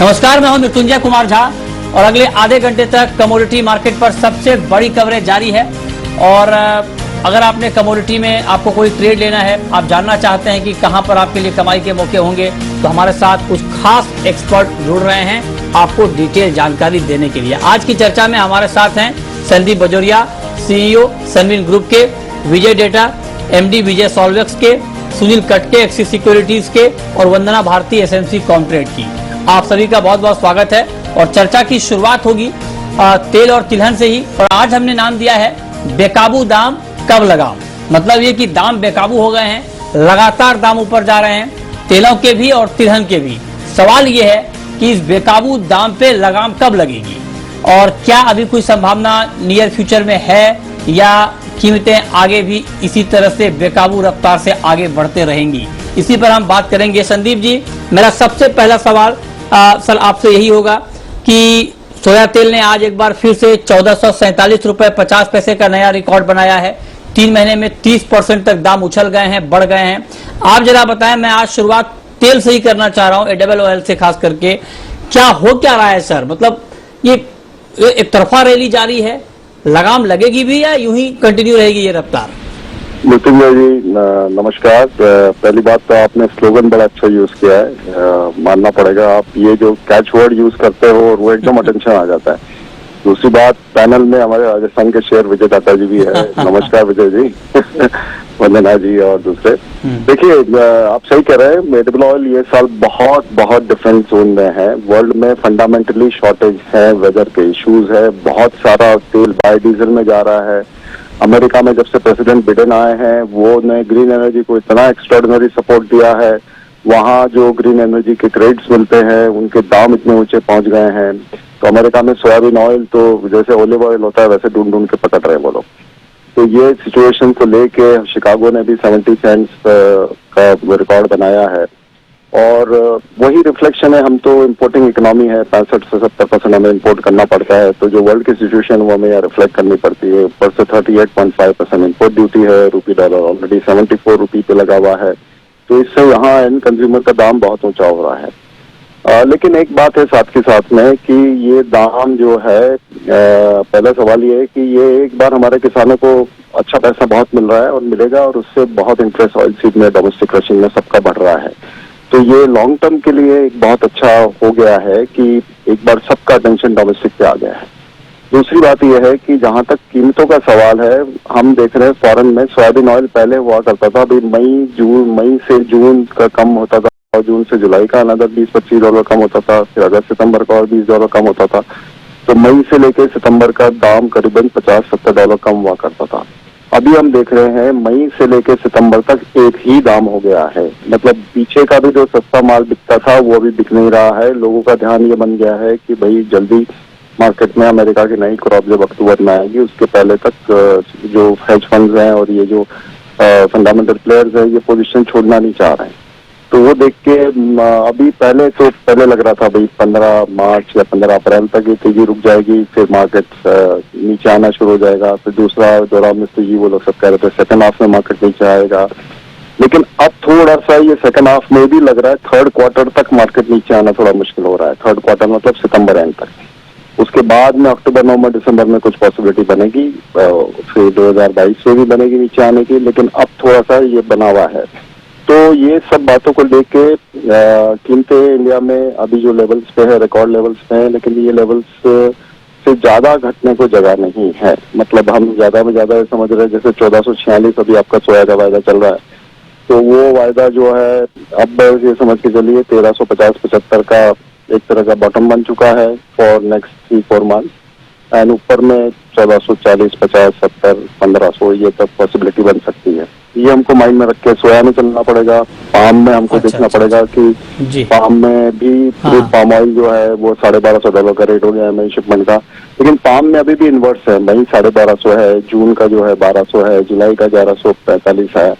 नमस्कार, मैं हूं मृत्युंजय कुमार झा और अगले आधे घंटे तक कमोडिटी मार्केट पर सबसे बड़ी कवरेज जारी है। और अगर आपने कमोडिटी में आपको कोई ट्रेड लेना है, आप जानना चाहते हैं कि कहां पर आपके लिए कमाई के मौके होंगे, तो हमारे साथ कुछ खास एक्सपर्ट जुड़ रहे हैं आपको डिटेल जानकारी देने के लिए। आज की चर्चा में हमारे साथ हैं संदीप बजोरिया, सीईओ सनविन ग्रुप के, विजय डेटा एमडी विजय सॉल्वेक्स के, सुनील कटके एक्सिस सिक्योरिटीज के और वंदना भारती एसएमसी कॉमट्रेड की। आप सभी का बहुत बहुत स्वागत है। और चर्चा की शुरुआत होगी तेल और तिलहन से ही। और आज हमने नाम दिया है बेकाबू दाम कब लगाम। मतलब ये कि दाम बेकाबू हो गए हैं, लगातार दाम ऊपर जा रहे हैं, तेलों के भी और तिलहन के भी। सवाल ये है कि इस बेकाबू दाम पे लगाम कब लगेगी और क्या अभी कोई संभावना नियर फ्यूचर में है या कीमतें आगे भी इसी तरह से बेकाबू रफ्तार से आगे बढ़ते रहेंगी। इसी पर हम बात करेंगे। संदीप जी, मेरा सबसे पहला सवाल सर आपसे यही होगा कि सोया तेल ने आज एक बार फिर से 1447 रुपए 50 पैसे का नया रिकॉर्ड बनाया है। 3 महीने में 30% तक दाम उछल गए हैं, बढ़ गए हैं। आप जरा बताएं, मैं आज शुरुआत तेल से ही करना चाह रहा हूं, एडिबल ऑयल से खास करके। क्या हो क्या रहा है सर? मतलब ये एक तरफा रैली जारी है, लगाम लगेगी भी या यूं ही कंटिन्यू रहेगी ये रफ्तार? मृत्युंजय जी नमस्कार। पहली बात तो आपने स्लोगन बड़ा अच्छा यूज किया है, मानना पड़ेगा। आप ये जो कैच वर्ड यूज करते हो और वो एकदम अटेंशन आ जाता है। दूसरी बात, पैनल में हमारे राजस्थान के शेयर विजय दाता जी भी है। नमस्कार विजय जी, वंदना जी और दूसरे। देखिए, आप सही कह रहे हैं, एडिबल ऑयल ये साल बहुत डिफरेंट जोन में है। वर्ल्ड में फंडामेंटली शॉर्टेज है, वेदर के इश्यूज है, बहुत सारा तेल बायोडीजल में जा रहा है। अमेरिका में जब से प्रेसिडेंट बिडेन आए हैं, वो ने ग्रीन एनर्जी को इतना एक्स्ट्राऑर्डिनरी सपोर्ट दिया है। वहाँ जो ग्रीन एनर्जी के क्रेडिट्स मिलते हैं, उनके दाम इतने ऊंचे पहुंच गए हैं। तो अमेरिका में सोयाबीन ऑयल तो जैसे ओलिव ऑयल होता है वैसे ढूंढ के पकड़ रहे हैं वो लोग। तो ये सिचुएशन को लेके शिकागो ने भी 70 सेंट्स का रिकॉर्ड बनाया है और वही रिफ्लेक्शन है। हम तो इंपोर्टिंग इकोनॉमी है, 65 से 70% हमें इंपोर्ट करना पड़ता है। तो जो वर्ल्ड की सिचुएशन वो हमें रिफ्लेक्ट करनी पड़ती है। ऊपर से 38.5% इंपोर्ट ड्यूटी है। रूपी डॉलर ऑलरेडी 74 रुपी पे लगा हुआ है। तो इससे यहाँ एंड कंज्यूमर का दाम बहुत ऊंचा हो रहा है। लेकिन एक बात है साथ के साथ में कि ये दाम जो है, पहला सवाल ये है कि ये एक बार हमारे किसानों को अच्छा पैसा बहुत मिल रहा है और मिलेगा, और उससे बहुत इंटरेस्ट ऑयल सीड में, डोमेस्टिक क्रशिंग में सबका बढ़ रहा है। तो ये लॉन्ग टर्म के लिए एक बहुत अच्छा हो गया है कि एक बार सबका अटेंशन डोमेस्टिक पे आ गया है। दूसरी बात यह है कि जहां तक कीमतों का सवाल है, हम देख रहे हैं फॉरेन में सोयाबीन ऑयल पहले हुआ करता था, अभी मई से जून का कम होता था और जून से जुलाई का अनदर $20-25 कम होता था। फिर अगस्त सितंबर का और $20 कम होता था। तो मई से लेकर सितंबर का दाम करीबन $50-70 कम हुआ करता था। अभी हम देख रहे हैं मई से लेकर सितंबर तक एक ही दाम हो गया है। मतलब पीछे का भी जो सस्ता माल बिकता था वो अभी बिक नहीं रहा है। लोगों का ध्यान ये बन गया है कि भाई जल्दी मार्केट में अमेरिका की नई क्रॉप जब अक्टूबर में आएगी, उसके पहले तक जो हेज फंड्स हैं और ये जो फंडामेंटल प्लेयर्स हैं, ये पोजीशन छोड़ना नहीं चाह रहे हैं। तो वो देख के अभी पहले लग रहा था भाई 15 मार्च या 15 अप्रैल तक ये तेजी रुक जाएगी, फिर मार्केट नीचे आना शुरू हो जाएगा। फिर दूसरा दौरान में तेजी वो लोग सब कह रहे थे सेकंड हाफ में मार्केट नीचे आएगा। लेकिन अब थोड़ा सा ये सेकंड हाफ में भी लग रहा है थर्ड क्वार्टर तक मार्केट नीचे आना थोड़ा मुश्किल हो रहा है। थर्ड क्वार्टर मतलब सितंबर एंड तक। उसके बाद में अक्टूबर, नवंबर, दिसंबर में कुछ पॉसिबिलिटी बनेगी, फिर 2022 में भी बनेगी नीचे आने की। लेकिन अब थोड़ा सा ये बना हुआ है। तो ये सब बातों को लेके कीमतें इंडिया में अभी जो लेवल्स पे है, रिकॉर्ड लेवल्स पे है, लेकिन ये लेवल्स से ज्यादा घटने को जगह नहीं है। मतलब हम ज्यादा में ज्यादा समझ रहे हैं, जैसे 1446 अभी आपका सोया का वायदा चल रहा है, तो वो वायदा जो है अब ये समझ के चलिए 1350-75 का एक तरह का बॉटम बन चुका है फॉर नेक्स्ट 3-4 मंथ। एंड ऊपर में 1440, 50, 70, 1500 ये तक पॉसिबिलिटी बन सकती है। ये हमको माइंड में रख के सोया में चलना पड़ेगा। पाम में हमको देखना पड़ेगा कि पाम में भी पाम ऑयल जो है वो $1250 का रेट हो गया है मई शिपमेंट का। लेकिन पाम में अभी भी इन्वर्स है, मई 1250 है, जून का जो है 1200 है, जुलाई का 1145 है।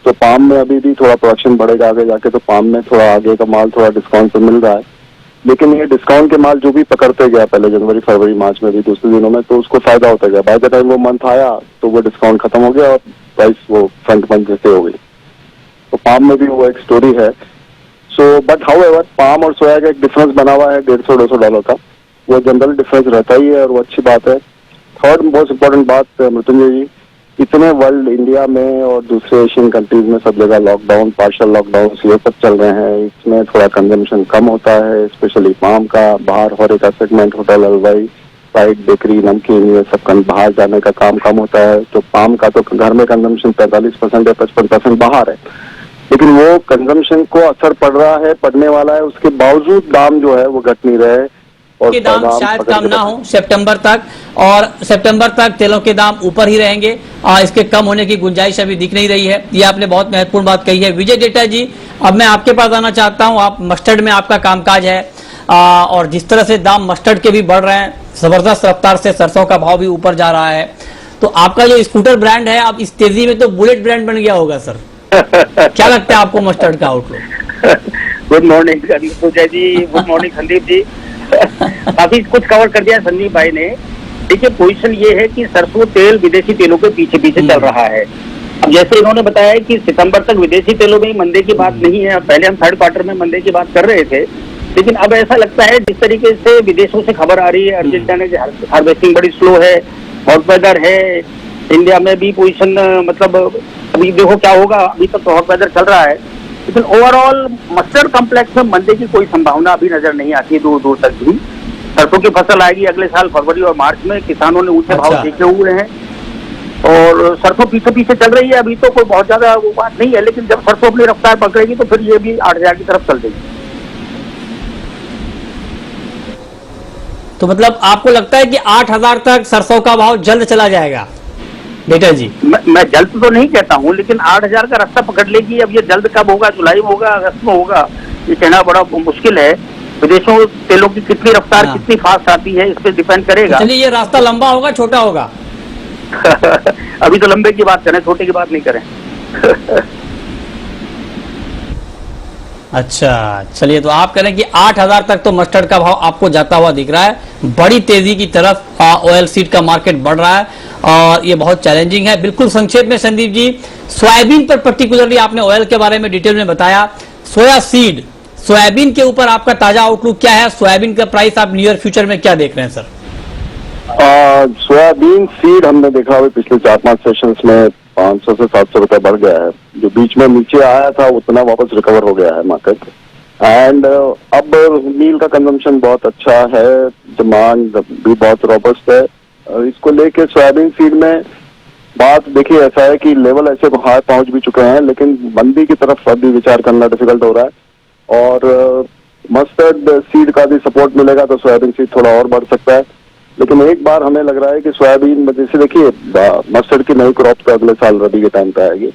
तो पाम में अभी भी थोड़ा प्रोडक्शन बढ़ेगा आगे जाके। तो पाम में थोड़ा आगे का माल थोड़ा डिस्काउंट पे मिल रहा है। लेकिन ये डिस्काउंट के माल जो भी पकड़ते गया पहले जनवरी, फरवरी, मार्च में भी दूसरे दिनों में, तो उसको फायदा होता गया। बाय द टाइम वो मंथ आया तो वो डिस्काउंट खत्म हो गया और प्राइस वो फ्रंट मंथ जैसे हो गई। तो पाम में भी वो एक स्टोरी है। So but how ever palm और सोया का एक डिफरेंस बना हुआ है $150-200 का, वो जनरल डिफरेंस रहता ही है और वो अच्छी बात है। थर्ड मोस्ट इम्पोर्टेंट बात मृत्युंजय जी, इतने वर्ल्ड इंडिया में और दूसरे एशियन कंट्रीज में सब जगह लॉकडाउन, पार्शियल लॉकडाउन ये सब चल रहे हैं, इसमें थोड़ा कंजम्पशन कम होता है, स्पेशली पाम का। बाहर होरेका सेगमेंट, होटल, हलवाई, साइड, बेकरी, नमकीन, ये सब बाहर जाने का काम कम होता है। तो पाम का तो घर में कंजम्पशन 45% या 55% बाहर है, लेकिन वो कंजम्पशन को असर पड़ रहा है, पड़ने वाला है, उसके बावजूद दाम जो है वो घट नहीं रहे और के दाम शायद कम ना हो सितंबर तक, और सितंबर तक तेलों के दाम ऊपर ही रहेंगे। इसके कम होने की गुंजाइश अभी दिख नहीं रही है। ये आपने बहुत महत्वपूर्ण बात कही है। विजय डेटा जी, अब मैं आपके पास आना चाहता हूं। आप मस्टर्ड में आपका कामकाज है, और जिस तरह से दाम मस्टर्ड के भी बढ़ रहे हैं, जबरदस्त रफ्तार से सरसों का भाव भी ऊपर जा रहा है, तो आपका जो स्कूटर ब्रांड है, अब इस तेजी में तो बुलेट ब्रांड बन गया होगा सर। क्या लगता है आपको मस्टर्ड का आउटलुक? गुड मॉर्निंग पूजा जी, गुड मॉर्निंग संदीप जी। काफी कुछ कवर कर दिया संदीप भाई ने। देखिए, पोजीशन ये है कि सरसों तेल विदेशी तेलों के पीछे पीछे चल रहा है। अब जैसे इन्होंने बताया कि सितंबर तक विदेशी तेलों में मंदे की बात नहीं है। पहले हम थर्ड क्वार्टर में मंदे की बात कर रहे थे, लेकिन अब ऐसा लगता है जिस तरीके से विदेशों से खबर आ रही है, अर्जेंटीना की हार्वेस्टिंग बड़ी स्लो है, हॉट वेदर है, इंडिया में भी पोजीशन, मतलब अभी देखो क्या होगा। अभी तक तो हॉट वेदर चल रहा है, लेकिन ओवरऑल मस्टर्ड कॉम्प्लेक्स में मंदे की कोई संभावना अभी नजर नहीं आती है दूर दूर तक भी। सरसों की फसल आएगी अगले साल फरवरी और मार्च में। किसानों ने ऊंचे भाव देखे हुए हैं और सरसों पीछे पीछे चल रही है। अभी तो कोई बहुत ज्यादा वो बात नहीं है, लेकिन जब सरसों अपनी रफ्तार पकड़ेगी तो फिर ये भी 8,000 की तरफ चल देगी। तो मतलब आपको लगता है कि 8,000 तक सरसों का भाव जल्द चला जाएगा बेटा जी? मैं जल्द तो नहीं कहता हूं, लेकिन 8,000 का रास्ता पकड़ लेगी। अब ये जल्द कब होगा, जुलाई में होगा, अगस्त में होगा, ये कहना बड़ा मुश्किल है। विदेशों तेलों की कितनी रफ्तार, कितनी फास्ट आती है, इस पे डिपेंड करेगा। चलिए, ये रास्ता लंबा होगा छोटा होगा? अभी तो लंबे की बात करें, छोटे की बात नहीं करें। अच्छा, चलिए, तो आप कह रहे हैं कि 8,000 तक तो मस्टर्ड का भाव आपको जाता हुआ दिख रहा है। बड़ी तेजी की तरफ ऑयल सीड का मार्केट बढ़ रहा है और ये बहुत चैलेंजिंग है। बिल्कुल संक्षेप में संदीप जी, सोयाबीन पर पर्टिकुलरली आपने ऑयल के बारे में डिटेल में बताया। सोया सीड, सोयाबीन के ऊपर आपका ताजा आउटलुक क्या है? सोयाबीन का प्राइस आप नियर फ्यूचर में क्या देख रहे हैं सर? सोयाबीन सीड हमने देखा हुआ पिछले 4-5 सेशंस में 500 से 700 रुपए बढ़ गया है। जो बीच में नीचे आया था उतना वापस रिकवर हो गया है मार्केट। एंड अब मील का कंजम्पशन बहुत अच्छा है, डिमांड भी बहुत रोबस्ट है। इसको लेके सोयाबीन सीड में बात देखिए, ऐसा है कि लेवल ऐसे हाई पहुंच भी चुके हैं, लेकिन मंदी की तरफ अभी विचार करना डिफिकल्ट हो रहा है। और मस्टर्ड सीड का भी सपोर्ट मिलेगा तो सोयाबीन सीड थोड़ा और बढ़ सकता है। लेकिन एक बार हमें लग रहा है कि सोयाबीन, जैसे देखिए मस्टर्ड की नई क्रॉप तो अगले साल रबी के टाइम पे आएगी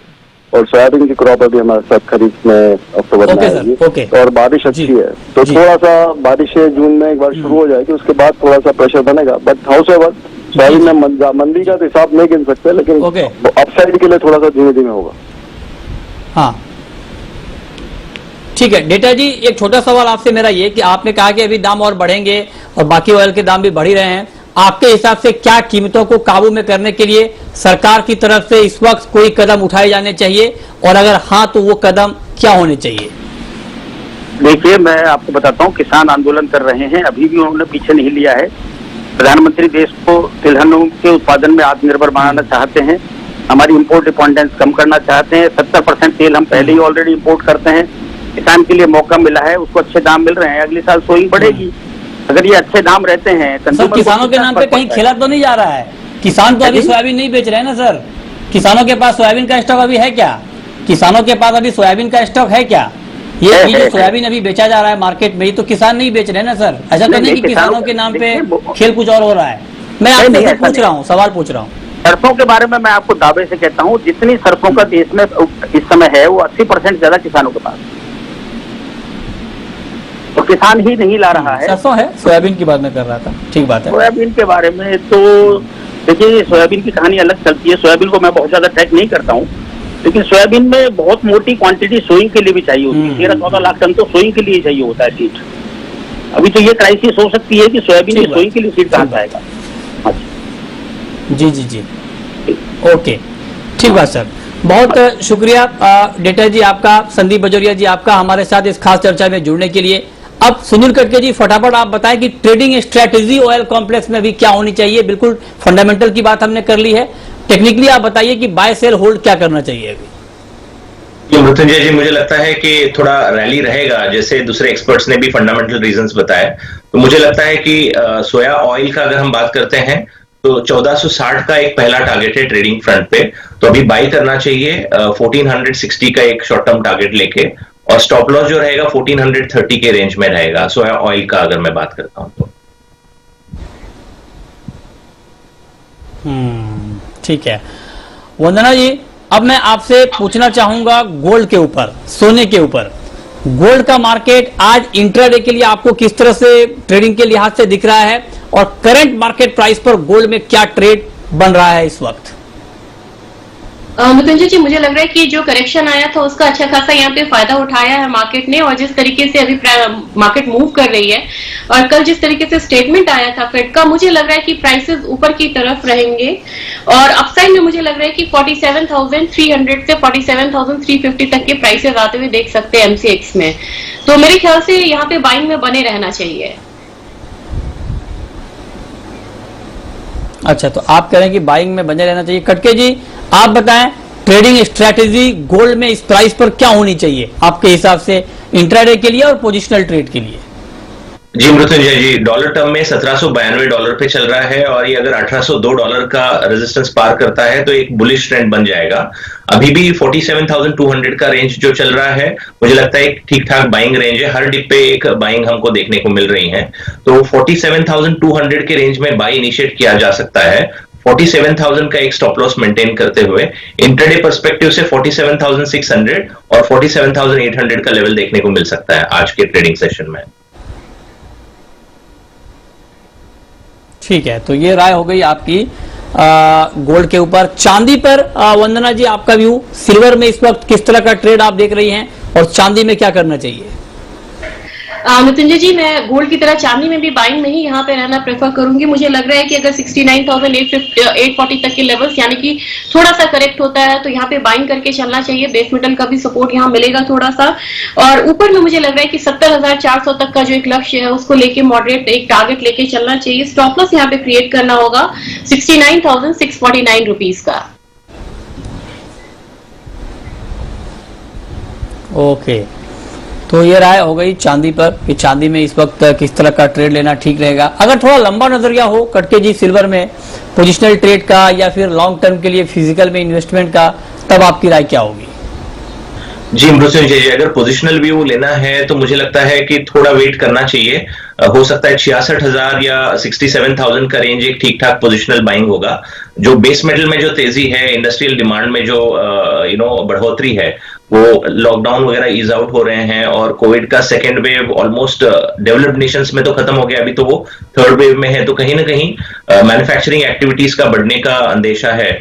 और सोयाबीन की क्रॉप अभी हमारे साथ खरीफ में अक्टूबर में आएगी और बारिश अच्छी है, तो थोड़ा सा बारिशें जून में एक बार शुरू हो जाएगी, उसके बाद थोड़ा सा प्रेशर बनेगा। बट हाउस एवर सोयाबीन में मंदी का तो हिसाब नहीं गिन सकते, लेकिन अपसाइड के लिए थोड़ा सा धीमे धीमे होगा। हाँ, ठीक है डेटा जी, एक छोटा सवाल आपसे मेरा ये कि आपने कहा कि अभी दाम और बढ़ेंगे और बाकी ऑयल के दाम भी बढ़ ही रहे हैं। आपके हिसाब से क्या कीमतों को काबू में करने के लिए सरकार की तरफ से इस वक्त कोई कदम उठाए जाने चाहिए, और अगर हाँ तो वो कदम क्या होने चाहिए? देखिए, मैं आपको बताता हूँ, किसान आंदोलन कर रहे हैं, अभी भी उन्होंने पीछे नहीं लिया है। प्रधानमंत्री देश को तिलहनों के उत्पादन में आत्मनिर्भर बनाना चाहते हैं, हमारी इम्पोर्ट डिपेंडेंस कम करना चाहते हैं। 70% तेल हम पहले ही ऑलरेडी इम्पोर्ट करते हैं। किसान के लिए मौका मिला है, उसको अच्छे दाम मिल रहे हैं, अगले साल सोइंग बढ़ेगी अगर ये अच्छे दाम रहते हैं। सर, किसानों के नाम पे कहीं खेला तो नहीं जा रहा है? किसान तो अभी सोयाबीन नहीं बेच रहे हैं ना सर? किसानों के पास सोयाबीन का स्टॉक अभी है क्या? किसानों के पास अभी सोयाबीन का स्टॉक है क्या? ये जो सोयाबीन अभी बेचा जा रहा है मार्केट में, ये तो किसान नहीं बेच रहे हैं ना सर? ऐसा तो नहीं कि किसानों के नाम पे खेल कुछ और हो रहा है? मैं आपसे पूछ रहा हूँ, सवाल पूछ रहा हूँ। सरसों के बारे में मैं आपको दावे से कहता हूँ, जितनी सरसों का देश में इस समय है वो 80% ज्यादा किसानों के पास, तो किसान ही नहीं ला रहा है। सरसों है, सोयाबीन की बात मैं कर रहा था। ठीक बात है। सोयाबीन के बारे में तो देखिए, सोयाबीन की कहानी अलग चलती है। सोयाबीन को मैं बहुत ज्यादा ट्रैक नहीं करता हूँ, लेकिन सोयाबीन में बहुत मोटी क्वांटिटी सोइंग के लिए भी चाहिए होती है। 13-14 लाख टन तो सोइंग के लिए चाहिए होता है सीड। अभी तो ये क्राइसिस हो सकती है कि सोयाबीन की सोइंग के लिए सीड कहाँ जाएगा। जी जी जी, ओके, ठीक बात सर। बहुत शुक्रिया डेटा जी आपका, संदीप बजोरिया जी आपका हमारे साथ इस खास चर्चा में जुड़ने के लिए। अब सुनील कटके जी फटाफट आप बताएं कि ट्रेडिंग स्ट्रेटेजी ऑयल कॉम्प्लेक्स में भी क्या होनी चाहिए। बिल्कुल फंडामेंटल की बात हमने कर ली है, टेक्निकली आप बताइए कि बाय सेल होल्ड क्या करना चाहिए अभी। मृत्युंजय जी, मुझे लगता है कि थोड़ा रैली रहेगा, जैसे दूसरे एक्सपर्ट्स ने भी फंडामेंटल रीजंस बताए। तो मुझे लगता है कि सोया ऑयल का अगर हम बात करते हैं तो 1460 का एक पहला टारगेट है ट्रेडिंग फ्रंट पे, तो अभी बाई करना चाहिए 1460 का एक शॉर्ट टर्म टारगेट लेके, और स्टॉप लॉस जो रहेगा 1430 के रेंज में रहेगा सोया ऑयल का, अगर मैं बात करता हूं तो। ठीक है वंदना जी, अब मैं आपसे पूछना चाहूंगा गोल्ड के ऊपर, सोने के ऊपर। गोल्ड का मार्केट आज इंट्राडे के लिए आपको किस तरह से ट्रेडिंग के लिहाज से दिख रहा है, और करंट मार्केट प्राइस पर गोल्ड में क्या ट्रेड बन रहा है इस वक्त? मृत्युंजय जी, मुझे लग रहा है कि जो करेक्शन आया था उसका अच्छा खासा यहाँ पे फायदा उठाया है मार्केट ने, और जिस तरीके से अभी मार्केट मूव कर रही है, और कल जिस तरीके से स्टेटमेंट आया था फेड का, मुझे लग रहा है कि प्राइसेस ऊपर की तरफ रहेंगे, और अपसाइड में मुझे लग रहा है कि 47,300 से 47,350 तक के प्राइसेस आते हुए देख सकते हैं एमसीएक्स में। तो मेरे ख्याल से यहाँ पे बाइंग में बने रहना चाहिए। अच्छा, तो आप कह रहे हैं कि बाइंग में बने रहना चाहिए। कटके जी आप बताएं, ट्रेडिंग स्ट्रैटेजी गोल्ड में इस प्राइस पर क्या होनी चाहिए आपके हिसाब से, इंट्राडे के लिए और पोजिशनल ट्रेड के लिए? जी मृत्युंजय जी, डॉलर टर्म में $1792 पे चल रहा है, और ये अगर $1802 का रेजिस्टेंस पार करता है तो एक बुलिश ट्रेंड बन जाएगा। अभी भी 47,200 का रेंज जो चल रहा है, मुझे लगता है एक ठीक ठाक बाइंग रेंज है। हर डिप पे एक बाइंग हमको देखने को मिल रही है, तो 47,200 के रेंज में बाई इनिशिएट किया जा सकता है, 47,000 का एक स्टॉप लॉस मेंटेन करते हुए। इंट्राडे पर्सपेक्टिव से 47,600 और 47,800 का लेवल देखने को मिल सकता है आज के ट्रेडिंग सेशन में। ठीक है, तो ये राय हो गई आपकी गोल्ड के ऊपर। चांदी पर वंदना जी आपका व्यू, सिल्वर में इस वक्त किस तरह का ट्रेड आप देख रही हैं, और चांदी में क्या करना चाहिए? मृत्युंजय जी, मैं गोल्ड की तरह चांदी में भी बाइंग में ही यहाँ पे रहना प्रेफर करूंगी। मुझे लग रहा है कि अगर 69,840 तक के लेवल्स यानी कि थोड़ा सा करेक्ट होता है तो यहाँ पे बाइंग करके चलना चाहिए। बेस मेटल का भी सपोर्ट यहाँ मिलेगा थोड़ा सा, और ऊपर में मुझे लग रहा है कि 70,400 तक का जो एक लक्ष्य है उसको लेके मॉडरेट एक टारगेट लेके चलना चाहिए। स्टॉप लॉस यहाँ पे क्रिएट करना होगा 69,649 रुपीज का। ओके, तो ये राय हो गई चांदी पर कि चांदी में इस वक्त किस तरह का ट्रेड लेना ठीक रहेगा। अगर थोड़ा लंबा नजरिया हो कटके जी सिल्वर में, पोजिशनल ट्रेड का या फिर लॉन्ग टर्म के लिए फिजिकल में इन्वेस्टमेंट का, तब आपकी राय क्या होगी? जी मृत्युंजय जी, अगर पोजिशनल व्यू लेना है तो मुझे लगता है कि थोड़ा वेट करना चाहिए। हो सकता है 66,000 या 67,000 का रेंज एक ठीक ठाक पोजिशनल बाइंग होगा। जो बेस मेटल में जो तेजी है, इंडस्ट्रियल डिमांड में जो बढ़ोतरी है, वो लॉकडाउन वगैरह ईज आउट हो रहे हैं, और कोविड का second wave almost developed Nations में तो खत्म हो गया, अभी तो वो थर्ड वेव में है, तो कहीं ना कहीं मैन्युफैक्चरिंग एक्टिविटीज का बढ़ने का अंदेशा है।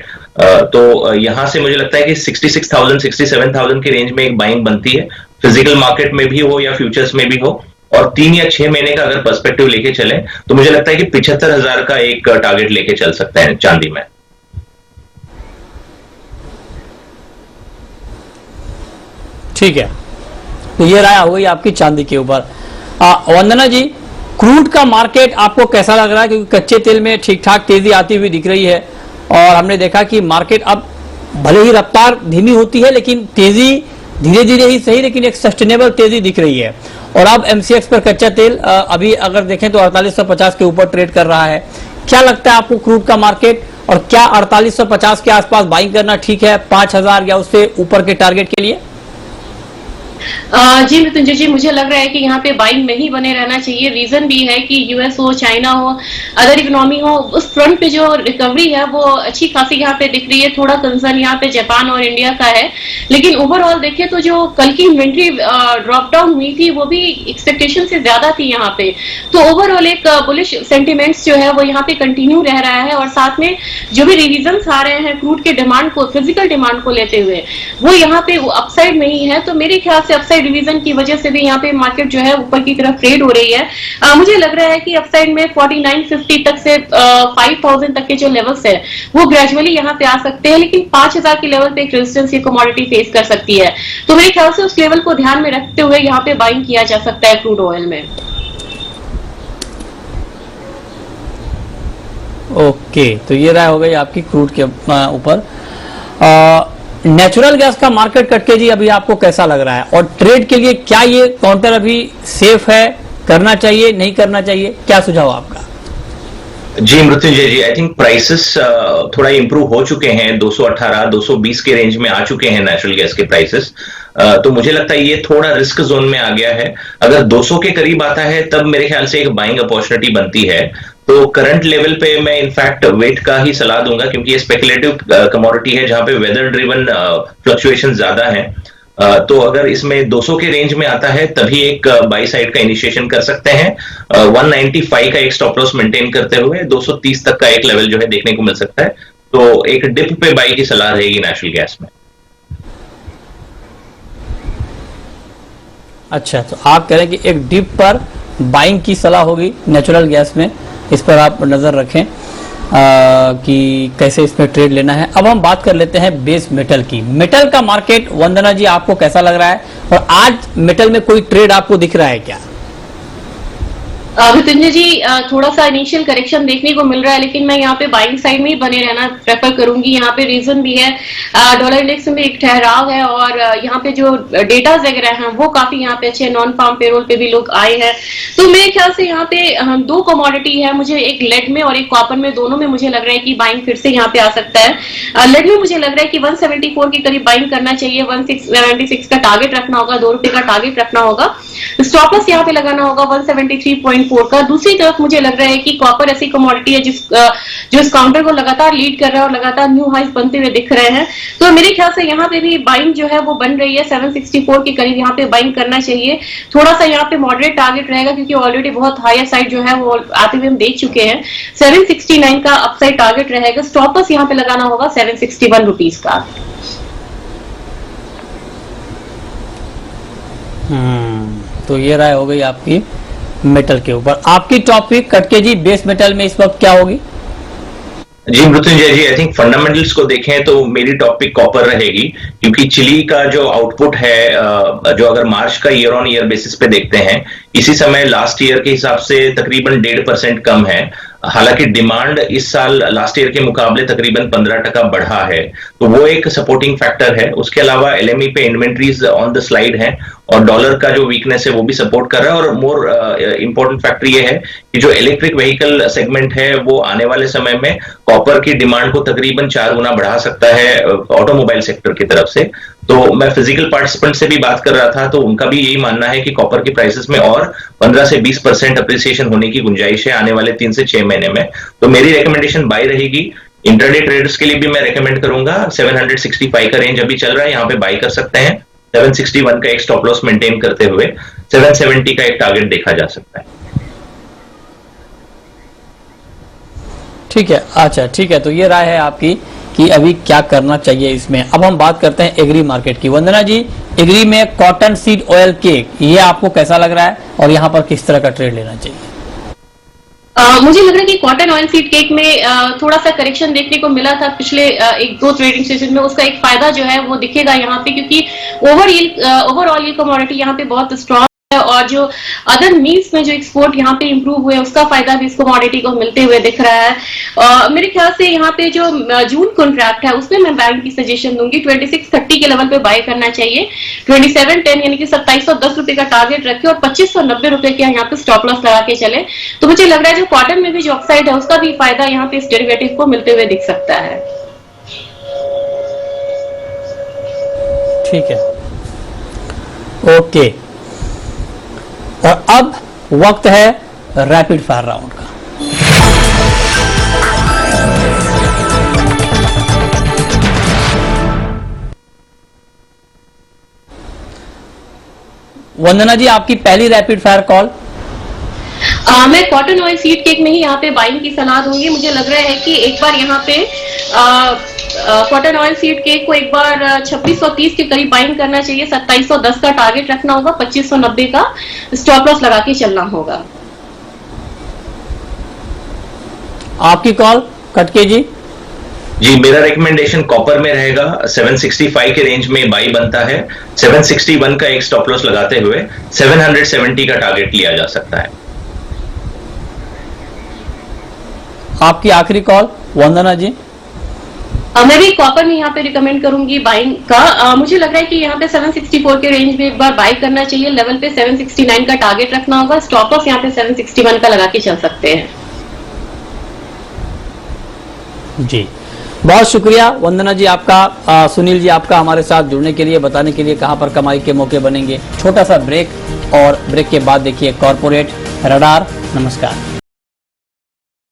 तो यहां से मुझे लगता है कि 66,000 67,000 के रेंज में एक बाइंग बनती है, फिजिकल मार्केट में भी हो या फ्यूचर्स में भी हो। और 3 या 6 महीने का अगर पर्सपेक्टिव लेके चले तो मुझे लगता है कि 75,000 का एक टारगेट लेके चल सकते हैं चांदी में। ठीक है, तो ये राय हो गई आपकी चांदी के ऊपर। वंदना जी, क्रूड का मार्केट आपको कैसा लग रहा है? क्योंकि कच्चे तेल में ठीक ठाक तेजी आती हुई दिख रही है, और हमने देखा कि मार्केट अब भले ही रफ्तार धीमी होती है लेकिन तेजी धीरे धीरे ही सही, लेकिन एक सस्टेनेबल तेजी दिख रही है। और अब एमसीएक्स पर कच्चा तेल अभी अगर देखें तो 4850 के ऊपर ट्रेड कर रहा है। क्या लगता है आपको क्रूड का मार्केट, और क्या 4850 के आसपास बाइंग करना ठीक है 5,000 या उससे ऊपर के टारगेट के लिए? जी मृत्युंजय जी, मुझे लग रहा है कि यहाँ पे बाइंग में ही बने रहना चाहिए। रीजन भी है कि यूएस हो, चाइना हो, अदर इकोनॉमी हो, उस फ्रंट पे जो रिकवरी है वो अच्छी खासी यहाँ पे दिख रही है। थोड़ा कंसर्न यहाँ पे जापान और इंडिया का है, लेकिन ओवरऑल देखें तो जो कल की इन्वेंट्री ड्रॉप डाउन हुई थी वो भी एक्सपेक्टेशन से ज्यादा थी यहाँ पे। तो ओवरऑल एक बुलिश सेंटिमेंट्स जो है वो यहाँ पे कंटिन्यू रह रहा है, और साथ में जो भी रिविजन्स आ रहे हैं क्रूड के डिमांड को, फिजिकल डिमांड को लेते हुए, वो यहाँ पे अपसाइड में ही है। तो मेरे ख्याल से पे अपसाइड रिवीजन की वजह से भी यहाँ पे मार्केट जो है ऊपर की तरफ ट्रेड हो रही है। मुझे लग रहा है कि अपसाइड में 4950 तक से 5000 तक के जो लेवल्स है वो ग्रेजुअली यहाँ पे आ सकते हैं, लेकिन 5000 के लेवल पे एक रेजिस्टेंस ये कमोडिटी फेस कर सकती है। तो मेरे ख्याल से उस लेवल को ध्यान में रखते हुए यहाँ पे बाइंग किया जा सकता है क्रूड ऑयल में। ओके, तो ये राय हो गई आपकी क्रूड के ऊपर। नेचुरल गैस का मार्केट कटके जी अभी आपको कैसा लग रहा है, और ट्रेड के लिए क्या ये काउंटर अभी सेफ है, करना चाहिए नहीं करना चाहिए, क्या सुझाव आपका? जी मृत्युंजय जी, आई थिंक प्राइसेस थोड़ा इंप्रूव हो चुके हैं, 218 220 के रेंज में आ चुके हैं नेचुरल गैस के प्राइसेस। तो मुझे लगता है ये थोड़ा रिस्क जोन में आ गया है। अगर 200 के करीब आता है तब मेरे ख्याल से एक बाइंग अपॉर्चुनिटी बनती है। तो करंट लेवल पे मैं इनफैक्ट वेट का ही सलाह दूंगा, क्योंकि ये स्पेकुलेटिव कमोडिटी है जहां पे वेदर ड्रिवन फ्लक्चुएशन ज्यादा है। तो अगर इसमें 200 के रेंज में आता है तभी एक बाई साइड का इनिशिएशन कर सकते हैं। 195 का एक स्टॉप लॉस मेंटेन करते हुए 230 तक का एक लेवल जो है देखने को मिल सकता है। तो एक डिप पे बाई की सलाह रहेगी नेचुरल गैस में। अच्छा, तो आप कह रहे हैं कि एक डिप पर बाइंग की सलाह होगी नेचुरल गैस में, इस पर आप नजर रखें कि कैसे इसमें ट्रेड लेना है। अब हम बात कर लेते हैं बेस मेटल की। मेटल का मार्केट वंदना जी आपको कैसा लग रहा है, और आज मेटल में कोई ट्रेड आपको दिख रहा है क्या? मृत्युंजय जी, थोड़ा सा इनिशियल करेक्शन देखने को मिल रहा है, लेकिन मैं यहाँ पे बाइंग साइड में ही बने रहना प्रेफर करूंगी। यहाँ पे रीजन भी है, डॉलर इंडेक्स में एक ठहराव है, और यहाँ पे जो डेटा वगैरह हैं वो काफी यहाँ पे अच्छे, नॉन फार्म पेरोल पे भी लोग आए हैं। तो मेरे ख्याल से यहाँ पे दो कमोडिटी है, मुझे एक लेड में और एक कॉपर में, दोनों में मुझे लग रहा है कि बाइंग फिर से यहाँ पे आ सकता है। लेड में मुझे लग रहा है कि 174 के करीब बाइंग करना चाहिए, 176 का टारगेट रखना होगा, ₹2 का टारगेट रखना होगा। स्टॉप लॉस यहाँ पे लगाना होगा 173.4 का। दूसरी तरफ मुझे लग रहा है कि कॉपर ऐसी कमोडिटी है जो इस काउंटर को लगातार लीड कर रहा है और लगातार न्यू हाइस बनते हुए दिख रहे हैं। तो मेरे ख्याल से यहाँ पे भी बाइंग जो है वो बन रही है, 764 के करीब यहाँ पे बाइंग करना चाहिए। थोड़ा सा यहाँ पे मॉडरेट टारगेट रहेगा, क्योंकि ऑलरेडी बहुत हायर साइड जो है वो आते हुए हम देख चुके हैं। 769 का अपसाइड टारगेट रहेगा। स्टॉप लॉस यहाँ पे लगाना होगा 761 रुपीज का। तो ये राय हो गई आपकी मेटल के ऊपर। आपकी टॉपिक कटके जी बेस मेटल में इस वक्त क्या होगी? जी मृत्युंजय जी, आई थिंक फंडामेंटल्स को देखें तो मेरी टॉपिक कॉपर रहेगी, क्योंकि चिली का जो आउटपुट है, जो अगर मार्च का ईयर ऑन ईयर बेसिस पे देखते हैं, इसी समय लास्ट ईयर के हिसाब से तकरीबन 1.5% कम है। हालांकि डिमांड इस साल लास्ट ईयर के मुकाबले तकरीबन 15% बढ़ा है, तो वो एक सपोर्टिंग फैक्टर है। उसके अलावा एलएमई पे इन्वेंट्रीज ऑन द स्लाइड हैं, और डॉलर का जो वीकनेस है वो भी सपोर्ट कर रहा है। और मोर इंपॉर्टेंट फैक्टर ये है कि जो इलेक्ट्रिक व्हीकल सेगमेंट है वो आने वाले समय में कॉपर की डिमांड को तकरीबन 4 गुना बढ़ा सकता है ऑटोमोबाइल सेक्टर की तरफ से। तो मैं फिजिकल पार्टिसिपेंट से भी बात कर रहा था, तो उनका भी यही मानना है कि कॉपर की प्राइसेस में और 15 से 20% अप्रिसिएशन होने की गुंजाइश है आने वाले 3 से 6 महीने में। तो मेरी रिकमेंडेशन बाय रहेगी। इंट्राडे ट्रेडर्स के लिए भी मैं रेकमेंड करूंगा, 765 का रेंज अभी चल रहा है, यहाँ पे बाय कर सकते हैं। 761 का एक स्टॉप लॉस मेंटेन करते हुए 770 का एक टारगेट देखा जा सकता है। ठीक है, अच्छा ठीक है, तो ये राय है आपकी कि अभी क्या करना चाहिए इसमें। अब हम बात करते हैं एग्री मार्केट की। वंदना जी, एग्री में कॉटन सीड ऑयल केक, ये आपको कैसा लग रहा है, और यहाँ पर किस तरह का ट्रेड लेना चाहिए? मुझे लग रहा है कि कॉटन ऑयल सीड केक में थोड़ा सा करेक्शन देखने को मिला था पिछले 1-2 ट्रेडिंग सेशन में। उसका एक फायदा जो है वो दिखेगा यहाँ पे, क्योंकि ओवरऑल ये कमोडिटी यहाँ पे बहुत स्ट्रॉन्ग, और जो अदर मील्स में जो एक्सपोर्ट यहाँ पे इंप्रूव हुए उसका फायदा भी इस कमोडिटी को मिलते हुए दिख रहा है। मेरे ख्याल से यहाँ पे जो जून कॉन्ट्रैक्ट है उसमें मैं बैंक की सजेशन दूंगी 2630 के लेवल पे बाय करना चाहिए। 2710 यानी कि 2710 रुपए का टारगेट रखे और 2590 रुपए के यहाँ पे स्टॉप लॉस लगा के चले। तो मुझे लग रहा है जो कॉटन में भी जो अपसाइड है उसका भी फायदा यहाँ पे इस डेरिवेटिव को मिलते हुए दिख सकता है। ठीक है, ओके। और अब वक्त है रैपिड फायर राउंड का। वंदना जी, आपकी पहली रैपिड फायर कॉल। मैं कॉटन ऑयल सीड केक में ही यहाँ पे बाइंग की सलाह दूंगी। मुझे लग रहा है कि एक बार यहाँ पे कॉटन ऑयल सीड केक को एक बार 2630 के करीब बाइंग करना चाहिए, 2710 का टारगेट रखना होगा, 2590 का स्टॉप लॉस लगा के चलना होगा। आपकी कॉल कटके जी। जी, मेरा रिकमेंडेशन कॉपर में रहेगा। 765 के रेंज में बाई बनता है। 761 का एक स्टॉप लॉस लगाते हुए 770 का टारगेट लिया जा सकता है। आपकी आखिरी कॉल वंदना जी। मैं भी कॉपर में यहाँ पे रिकमेंड करूंगी बाइंग का। मुझे लग रहा है कि यहाँ पे 764 के रेंज में एक बार बाई करना चाहिए, लेवल पे 769 का टारगेट रखना होगा, स्टॉप लॉस यहाँ पे 761 का लगा के चल सकते हैं। जी, बहुत शुक्रिया वंदना जी आपका, सुनील जी आपका हमारे साथ जुड़ने के लिए, बताने के लिए कहां पर कमाई के मौके बनेंगे। छोटा सा ब्रेक और ब्रेक के बाद देखिए कॉर्पोरेट रडार। नमस्कार।